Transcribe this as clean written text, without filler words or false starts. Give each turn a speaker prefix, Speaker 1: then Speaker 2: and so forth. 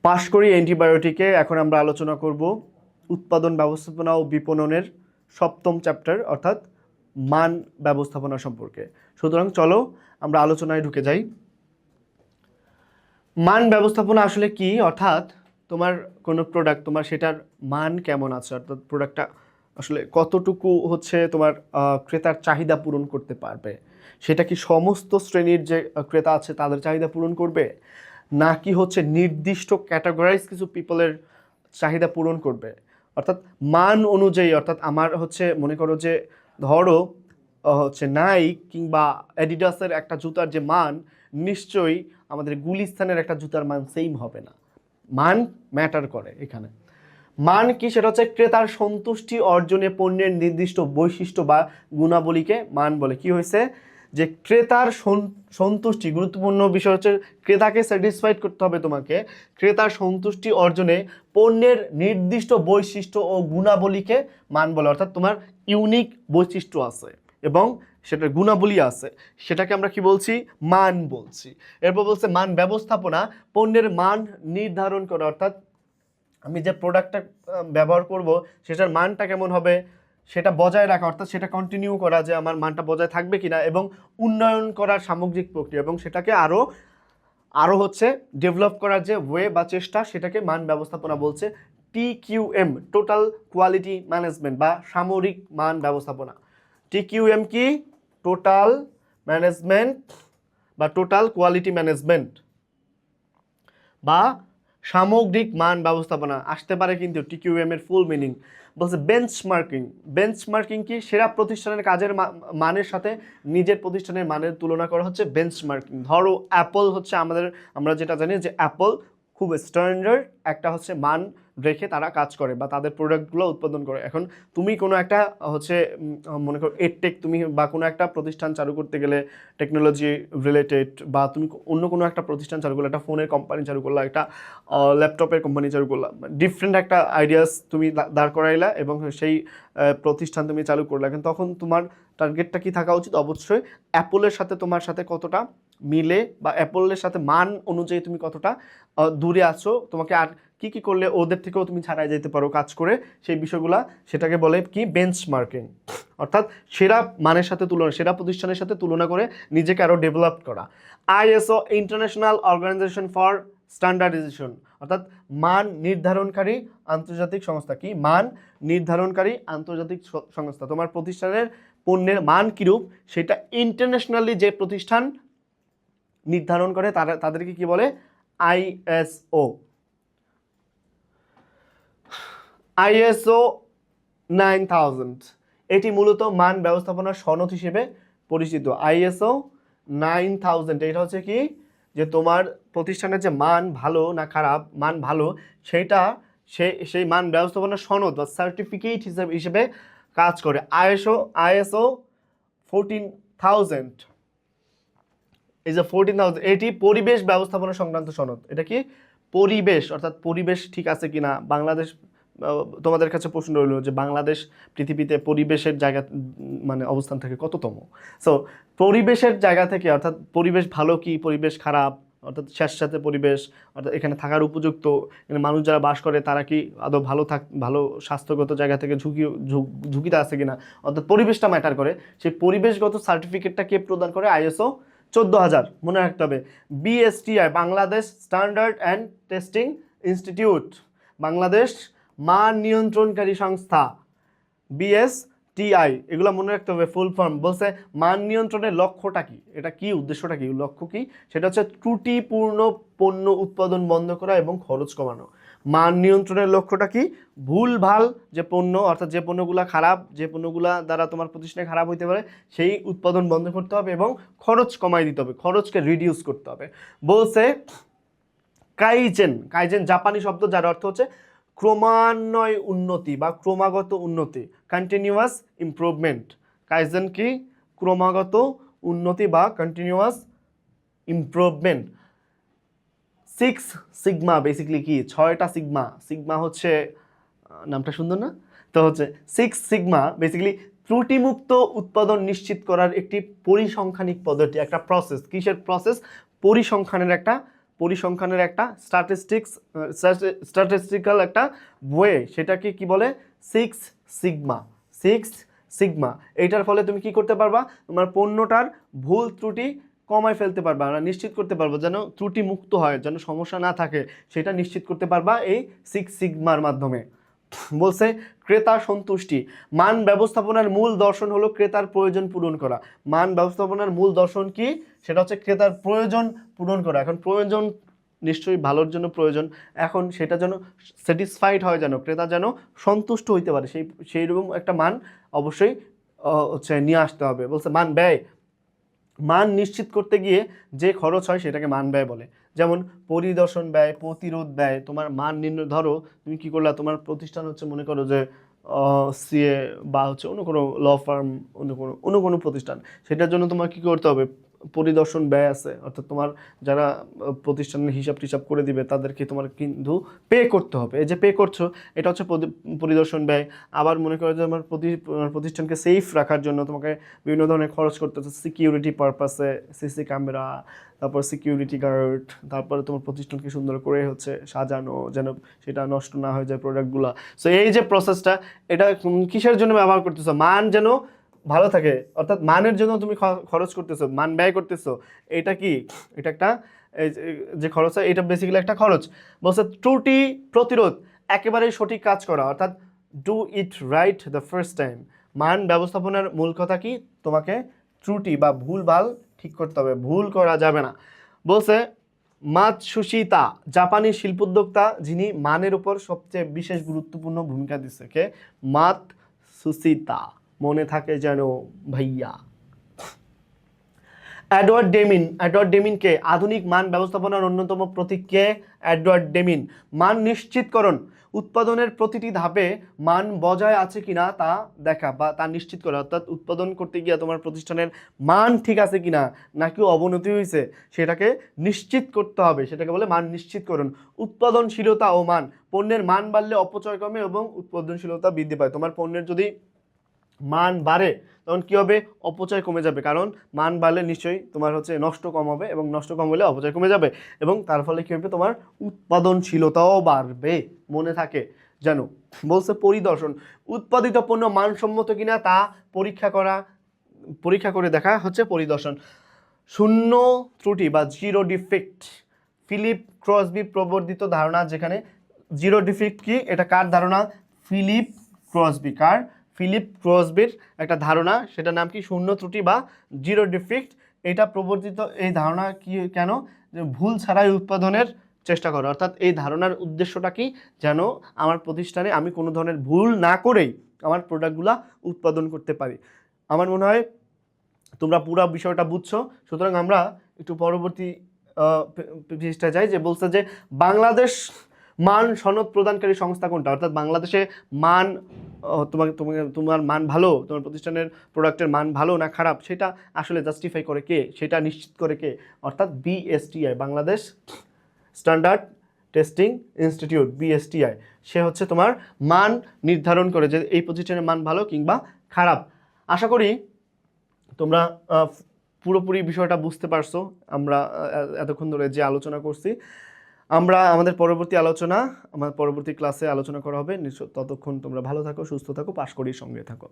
Speaker 1: পাশ করি অ্যান্টিবায়োটিকে। এখন আমরা আলোচনা করব উৎপাদন ব্যবস্থাপনা ও বিপণনের সপ্তম চ্যাপ্টার অর্থাৎ মান ব্যবস্থাপনা সম্পর্কে। সুতরাং চলো আমরা আলোচনায় ঢুকে যাই। মান ব্যবস্থাপনা আসলে কি, অর্থাৎ তোমার কোনো প্রোডাক্ট তোমার সেটার মান কেমন আছে, অর্থাৎ প্রোডাক্টটা আসলে কতটুকু হচ্ছে তোমার ক্রেতার চাহিদা পূরণ করতে পারবে। সেটা কি সমস্ত শ্রেণীর যে ক্রেতা আছে তাদের চাহিদা পূরণ করবে, নাকি হচ্ছে নির্দিষ্ট ক্যাটাগরাইজ কিছু পিপলের চাহিদা পূরণ করবে। অর্থাৎ মান অনুযায়ী, অর্থাৎ আমার হচ্ছে মনে করো যে ধরো হচ্ছে নাইক কিংবা অ্যাডিডাসের একটা জুতার যে মান নিশ্চয়ই আমাদের গুলিস্তানের একটা জুতার মান সেম হবে না। মান ম্যাটার করে এখানে। মান কি, সেটা হচ্ছে ক্রেতার সন্তুষ্টি অর্জনে পণ্যের নির্দিষ্ট বৈশিষ্ট্য বা গুণাবলীকে মান বলে। কি হয়েছে যে ক্রেতার সন্তুষ্টি, গুরুত্বপূর্ণ বিষয় হচ্ছে ক্রেতাকে স্যাটিসফাইড করতে হবে তোমাকে। ক্রেতার সন্তুষ্টি অর্জনে পণ্যের নির্দিষ্ট বৈশিষ্ট্য ও গুণাবলীকে মান বলে। অর্থাৎ তোমার ইউনিক বৈশিষ্ট্য আছে এবং সেটার গুণাবলী আছে, সেটাকে আমরা কি বলছি, মান বলছি। এরপর বলছে মান ব্যবস্থাপনা, পণ্যের মান নির্ধারণ করা। অর্থাৎ আমি যে প্রোডাক্টটা ব্যবহার করব সেটার মানটা কেমন হবে সেটা বজায় রাখা, অর্থাৎ সেটা কন্টিনিউ করা যে আমার মানটা বজায় থাকবে কিনা, এবং উন্নয়ন করার সামগ্রিক প্রক্রিয়া এবং সেটাকে আরও হচ্ছে ডেভেলপ করার যে ওয়ে বা চেষ্টা, সেটাকে মান ব্যবস্থাপনা বলছে। TQM, টোটাল কোয়ালিটি ম্যানেজমেন্ট বা সামরিক মান ব্যবস্থাপনা। TQM কি, টোটাল ম্যানেজমেন্ট বা টোটাল কোয়ালিটি ম্যানেজমেন্ট বা সামগ্রিক মান ব্যবস্থাপনা আসতে পারে। কিন্তু TQM এর ফুল মিনিং বলছে বেঞ্চমার্কিং। বেঞ্চমার্কিং কি, সেরা প্রতিষ্ঠানের কাজের মানের সাথে নিজের প্রতিষ্ঠানের মানের তুলনা করা হচ্ছে বেঞ্চমার্কিং। ধরো অ্যাপল হচ্ছে আমরা যেটা জানি যে অ্যাপল খুব স্ট্যান্ডার্ড একটা হচ্ছে মান রেখে তারা কাজ করে বা তাদের প্রোডাক্টগুলো উৎপাদন করে। এখন তুমি কোনো একটা হচ্ছে মনে করো এডটেক, তুমি বা কোনো একটা প্রতিষ্ঠান চালু করতে গেলে টেকনোলজি রিলেটেড, বা তুমি অন্য কোনো একটা প্রতিষ্ঠান চালু করলে, একটা ফোনের কোম্পানি চালু করলা, একটা ল্যাপটপের কোম্পানি চালু করলা, ডিফারেন্ট একটা আইডিয়াস তুমি দাঁড় করাইলা এবং সেই প্রতিষ্ঠান তুমি চালু করলা। কিন্তু তখন তোমার টার্গেটটা কি থাকা উচিত, অবশ্যই অ্যাপলের সাথে তোমার সাথে কতটা মিলে বা অ্যাপলের সাথে মান অনুযায়ী তুমি কতটা দূরে আছো, তোমাকে আর কি কি করলে ওদের থেকেও তুমি ছাড়াই যেতে পারো কাজ করে, সেই বিষয়গুলা সেটাকে বলে কি বেঞ্চমার্কিং। অর্থাৎ সেরা মানের সাথে তুলনা, সেরা প্রতিষ্ঠানের সাথে তুলনা করে নিজেকে আরও ডেভেলপ করা। ISO, international organisation for standardisation, অর্থাৎ মান নির্ধারণকারী আন্তর্জাতিক সংস্থা। কি, মান নির্ধারণকারী আন্তর্জাতিক সংস্থা। তোমার প্রতিষ্ঠানের পণ্যের মান কিরূপ সেটা ইন্টারন্যাশনালি যে প্রতিষ্ঠান নির্ধারণ করে তাদেরকে কি বলে, ISO। ISO 9000 এটি মূলত মান ব্যবস্থাপনার সনদ হিসেবে পরিচিত। ISO 9000 এটা হচ্ছে কি, যে তোমার প্রতিষ্ঠানের যে মান ভালো না খারাপ, মান ভালো সেইটা সেই মান ব্যবস্থাপনার সনদ বা সার্টিফিকেট হিসেবে কাজ করে। ISO 14000, এই যে 14000 এটি পরিবেশ ব্যবস্থাপনা সংক্রান্ত সনদ। এটা কি, পরিবেশ, অর্থাৎ পরিবেশ ঠিক আছে কিনা। বাংলাদেশ, তোমাদের কাছে প্রশ্ন রইল যে বাংলাদেশ পৃথিবীতে পরিবেশের জায়গা মানে অবস্থান থাকে কততম। সো পরিবেশের জায়গা থেকে, অর্থাৎ পরিবেশ ভালো কি পরিবেশ খারাপ, অর্থাৎ স্যাঁতস্যাঁতে পরিবেশ, অর্থাৎ এখানে থাকার উপযুক্ত, এখানে মানুষ যারা বাস করে তারা কি আদৌ ভালো স্বাস্থ্যগত জায়গা থেকে ঝুঁকিতে আছে কিনা, অর্থাৎ পরিবেশটা ম্যাটার করে। সেই পরিবেশগত সার্টিফিকেটটা কে প্রদান করে, ISO 14000, মনে রাখতে হবে। BSTI, Bangladesh standard and testing institute, Bangladesh মান নিয়ন্ত্রণকারী সংস্থা। BSTI, এগুলো মনে রাখতে হবে ফুল ফর্ম। বলছে মান নিয়ন্ত্রণের লক্ষ্যটা কি, এটা কি উদ্দেশ্যটা কি, লক্ষ্য কি, সেটা হচ্ছে ত্রুটিপূর্ণ পণ্য উৎপাদন বন্ধ করা এবং খরচ কমানো। মান নিয়ন্ত্রণের লক্ষ্যটা কি, ভুলভাল যে পণ্য, অর্থাৎ যে পণ্যগুলো খারাপ, যে পণ্যগুলো দ্বারা তোমার প্রতিষ্ঠানে খারাপ হইতে পারে, সেই উৎপাদন বন্ধ করতে হবে এবং খরচ কমাই দিতে হবে, খরচকে রিডিউস করতে হবে। বলছে কাইজেন জাপানি শব্দ, যার অর্থ হচ্ছে ক্রমান্বয় উন্নতি বা ক্রমাগত উন্নতি, কন্টিনিউয়াস ইমপ্রুভমেন্ট। কাইজেন কি, ক্রমাগত উন্নতি বা কন্টিনিউয়াস ইমপ্রুভমেন্ট। 6 সিগমা বেসিক্যালি কি, 6টা সিগমা হচ্ছে, নামটা সুন্দর না, তো হচ্ছে 6 সিগমা বেসিক্যালি ত্রুটিমুক্ত উৎপাদন নিশ্চিত করার একটি পরিসংখ্যানিক পদ্ধতি, একটা প্রসেস। কিসের প্রসেস, পরিসংখ্যানের একটা পরিসংখ্যানের একটা স্ট্যাটিস্টিক্যাল একটা ওয়ে, সেটাকে কি বলে সিক্স সিগমা। এইটার ফলে তুমি কি করতে পারবা, তোমার পণ্যটার ভুল ত্রুটি কমায় ফেলতে পারবা, আমরা নিশ্চিত করতে পারবো যেন ত্রুটি মুক্ত হয়, যেন সমস্যা না থাকে, সেটা নিশ্চিত করতে পারবা এই সিক্স সিগমার মাধ্যমে। বলছে ক্রেতা সন্তুষ্টি, মান ব্যবস্থাপনার মূল দর্শন হলো ক্রেতার প্রয়োজন পূরণ করা। মান ব্যবস্থাপনার মূল দর্শন কি, সেটা হচ্ছে ক্রেতার প্রয়োজন পূরণ করা। এখন প্রয়োজন নিশ্চয়ই ভালোর জন্য প্রয়োজন, এখন সেটা যেন স্যাটিসফাইড হয়, যেন ক্রেতা যেন সন্তুষ্ট হইতে পারে, সেই রকম একটা মান অবশ্যই হচ্ছে নিয়ে আসতে হবে। বলছে মান নিশ্চিত করতে গিয়ে যে খরচ হয় সেটাকে মান ব্যয় বলে। যেমন পরিদর্শন ব্যয়, প্রতিরোধ ব্যয়। তোমার মান নির্ণয়, ধরো তুমি কি করলা, তোমার প্রতিষ্ঠান হচ্ছে মনে করো যে সিএ বা হচ্ছে অন্য কোনো ল ফার্ম, অন্য কোনো প্রতিষ্ঠান, সেটার জন্য তোমার কি করতে হবে, পরিদর্শন ব্যয় আছে, অর্থাৎ তোমার যারা প্রতিষ্ঠানের হিসাব টিসাব করে দিবে তাদেরকে তোমার কিন্তু পে করতে হবে। এই যে পে করছো, এটা হচ্ছে পরিদর্শন ব্যয়। আবার মনে করো যে আমার প্রতিষ্ঠানকে সেফ রাখার জন্য তোমাকে বিভিন্ন ধরনের খরচ করতে হচ্ছে, সিকিউরিটি পারপাসে, সিসি ক্যামেরা, তারপর সিকিউরিটি গার্ড, তারপরে তোমার প্রতিষ্ঠানকে সুন্দর করে হচ্ছে সাজানো, যেন সেটা নষ্ট না হয়ে যায় প্রোডাক্টগুলো। সো এই যে প্রসেসটা, এটা কিসের জন্য ব্যবহার করতেছো, মান যেন ভালো থাকে, অর্থাৎ মানের জন্য তুমি খরচ করতেছো, মান ব্যয় করতেছো। এটা কি, এটা একটা যে খরচ, এটা বেসিক্যালি একটা খরচ। বলছে ত্রুটি প্রতিরোধ, একেবারেই সঠিক কাজ করা, অর্থাৎ do it write the first time. মান ব্যবস্থাপনার মূল কথা কি, তোমাকে ত্রুটি বা ভুলভাল ঠিক করতে হবে, ভুল করা যাবে না। বলছে মাতসুশিতা, জাপানি শিল্পোদ্যোক্তা যিনি মানের উপর সবচেয়ে বিশেষ গুরুত্বপূর্ণ ভূমিকা দিচ্ছে, কে, মাতসুশিতা, মনে থাকে যেন ভাইয়া। এডওয়ার্ড ডেমিনকে আধুনিক মান ব্যবস্থাপনার অন্যতম প্রতীক কে, এডওয়ার্ড ডেমিন। মান নিশ্চিতকরণ, উৎপাদনের প্রতিটি ধাপে মান বজায় আছে কিনা তা দেখা বা তা নিশ্চিত করা, অর্থাৎ উৎপাদন করতে গিয়ে তোমার প্রতিষ্ঠানের মান ঠিক আছে কিনা, নাকি অবনতি হয়েছে, সেটাকে নিশ্চিত করতে হবে, সেটাকে বলে মান নিশ্চিতকরণ। উৎপাদনশীলতা ও মান, পণ্যের মান বাড়লে অপচয় কমে এবং উৎপাদনশীলতা বৃদ্ধি পায়। তোমার পণ্যের যদি মান বাড়ে তখন কী হবে, অপচয় কমে যাবে, কারণ মান বাড়লে নিশ্চয়ই তোমার হচ্ছে নষ্ট কম হবে, এবং নষ্ট কম হলে অপচয় কমে যাবে, এবং তার ফলে কী হবে, তোমার উৎপাদনশীলতাও বাড়বে, মনে থাকে যেন। বলছে পরিদর্শন, উৎপাদিত পণ্য মানসম্মত কিনা তা পরীক্ষা করে দেখা হচ্ছে পরিদর্শন। শূন্য ত্রুটি বা জিরো ডিফেক্ট, ফিলিপ ক্রসবি প্রবর্তিত ধারণা, যেখানে জিরো ডিফেক্ট কি, এটা কার ধারণা, ফিলিপ ক্রসবির একটা ধারণা, সেটার নাম কি, শূন্য ত্রুটি বা জিরো ডিফেক্ট। এটা প্রবর্তিত, এই ধারণা কি, কেন, যে ভুল ছাড়াই উৎপাদনের চেষ্টা করো, অর্থাৎ এই ধারণার উদ্দেশ্যটা কি, যেন আমার প্রতিষ্ঠানে আমি কোনো ধরনের ভুল না করেই আমার প্রোডাক্টগুলা উৎপাদন করতে পারি। আমার মনে হয় তোমরা পুরো বিষয়টা বুঝছো। সুতরাং আমরা একটু পরবর্তী পৃষ্ঠায় যাই, যে বলছে যে বাংলাদেশ মান সনদ প্রদানকারী সংস্থা কোনটা, অর্থাৎ বাংলাদেশে মান, তোমার মান ভালো, তোমার প্রতিষ্ঠানের প্রোডাক্টের মান ভালো না খারাপ, সেটা আসলে জাস্টিফাই করে কে, সেটা নিশ্চিত করে কে, অর্থাৎ BSTI, Bangladesh standard testing institute, BSTI. সে হচ্ছে তোমার মান নির্ধারণ করে যে এই প্রতিষ্ঠানের মান ভালো কিংবা খারাপ। আশা করি তোমরা পুরোপুরি বিষয়টা বুঝতে পারছো। আমরা এতক্ষণ ধরে যে আলোচনা করছি, আমাদের পরবর্তী ক্লাসে আলোচনা করা হবে। ততক্ষণ তোমরা ভালো থাকো, সুস্থ থাকো, পাশ করি সঙ্গে থাকো।